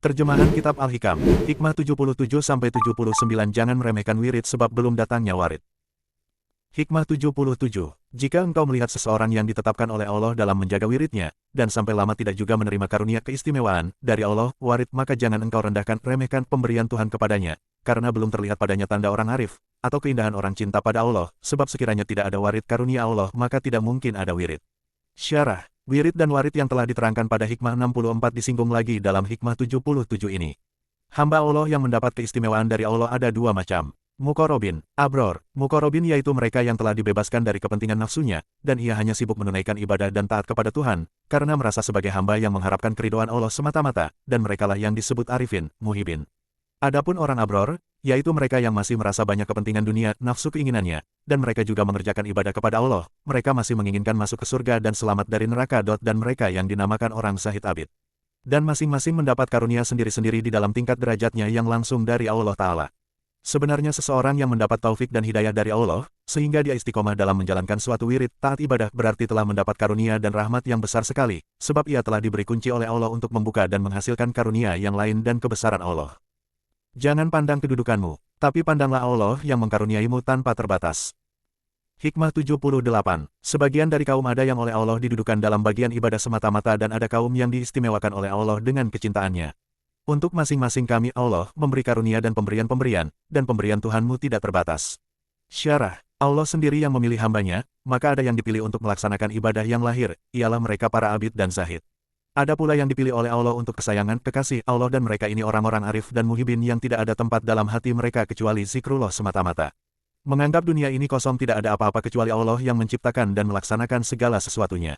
Terjemahan Kitab Al-Hikam, Hikmah 77-79. Jangan meremehkan wirid sebab belum datangnya warid. Hikmah 77. Jika engkau melihat seseorang yang ditetapkan oleh Allah dalam menjaga wiridnya, dan sampai lama tidak juga menerima karunia keistimewaan dari Allah, warid, maka jangan engkau remehkan pemberian Tuhan kepadanya, karena belum terlihat padanya tanda orang arif, atau keindahan orang cinta pada Allah, sebab sekiranya tidak ada warid karunia Allah, maka tidak mungkin ada wirid. Syarah. Wirid dan warid yang telah diterangkan pada Hikmah 64 disinggung lagi dalam Hikmah 77 ini. Hamba Allah yang mendapat keistimewaan dari Allah ada dua macam. Muqarrabin, Abror. Muqarrabin yaitu mereka yang telah dibebaskan dari kepentingan nafsunya, dan ia hanya sibuk menunaikan ibadah dan taat kepada Tuhan, karena merasa sebagai hamba yang mengharapkan keridhaan Allah semata-mata, dan merekalah yang disebut arifin, muhibin. Adapun orang abror, yaitu mereka yang masih merasa banyak kepentingan dunia, nafsu keinginannya, dan mereka juga mengerjakan ibadah kepada Allah, mereka masih menginginkan masuk ke surga dan selamat dari neraka. Dan mereka yang dinamakan orang zahid abid. Dan masing-masing mendapat karunia sendiri-sendiri di dalam tingkat derajatnya yang langsung dari Allah Ta'ala. Sebenarnya seseorang yang mendapat taufik dan hidayah dari Allah, sehingga dia istiqomah dalam menjalankan suatu wirid, taat ibadah, berarti telah mendapat karunia dan rahmat yang besar sekali, sebab ia telah diberi kunci oleh Allah untuk membuka dan menghasilkan karunia yang lain dan kebesaran Allah. Jangan pandang kedudukanmu, tapi pandanglah Allah yang mengkaruniaimu tanpa terbatas. Hikmah 78. Sebagian dari kaum ada yang oleh Allah didudukan dalam bagian ibadah semata-mata dan ada kaum yang diistimewakan oleh Allah dengan kecintaannya. Untuk masing-masing kami Allah memberi karunia dan pemberian-pemberian, dan pemberian Tuhanmu tidak terbatas. Syarah. Allah sendiri yang memilih hambanya, maka ada yang dipilih untuk melaksanakan ibadah yang lahir, ialah mereka para abid dan zahid. Ada pula yang dipilih oleh Allah untuk kesayangan, kekasih Allah, dan mereka ini orang-orang arif dan muhibin yang tidak ada tempat dalam hati mereka kecuali zikrullah semata-mata. Menganggap dunia ini kosong, tidak ada apa-apa kecuali Allah yang menciptakan dan melaksanakan segala sesuatunya.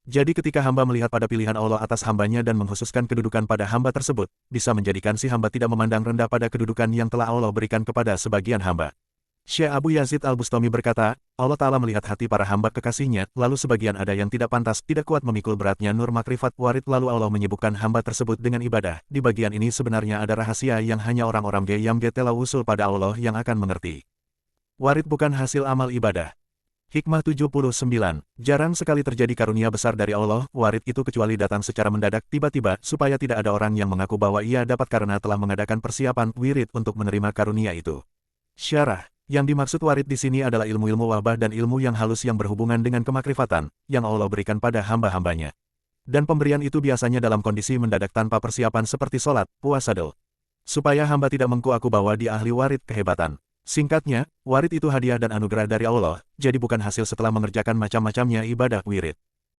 Jadi ketika hamba melihat pada pilihan Allah atas hambanya dan mengkhususkan kedudukan pada hamba tersebut, bisa menjadikan si hamba tidak memandang rendah pada kedudukan yang telah Allah berikan kepada sebagian hamba. Syekh Abu Yazid Al-Bustami berkata, Allah Ta'ala melihat hati para hamba kekasihnya, lalu sebagian ada yang tidak pantas, tidak kuat memikul beratnya nur makrifat warid, lalu Allah menyibukkan hamba tersebut dengan ibadah. Di bagian ini sebenarnya ada rahasia yang hanya orang-orang yang telah usul pada Allah yang akan mengerti. Warid bukan hasil amal ibadah. Hikmah 79. Jarang sekali terjadi karunia besar dari Allah, warid itu kecuali datang secara mendadak, tiba-tiba, supaya tidak ada orang yang mengaku bahwa ia dapat karena telah mengadakan persiapan wirid untuk menerima karunia itu. Syarah. Yang dimaksud warid di sini adalah ilmu-ilmu wahbah dan ilmu yang halus yang berhubungan dengan kemakrifatan, yang Allah berikan pada hamba-hambanya. Dan pemberian itu biasanya dalam kondisi mendadak tanpa persiapan seperti sholat, puasa dan supaya hamba tidak mengaku bahwa dia ahli warid kehebatan. Singkatnya, warid itu hadiah dan anugerah dari Allah, jadi bukan hasil setelah mengerjakan macam-macamnya ibadah wirid.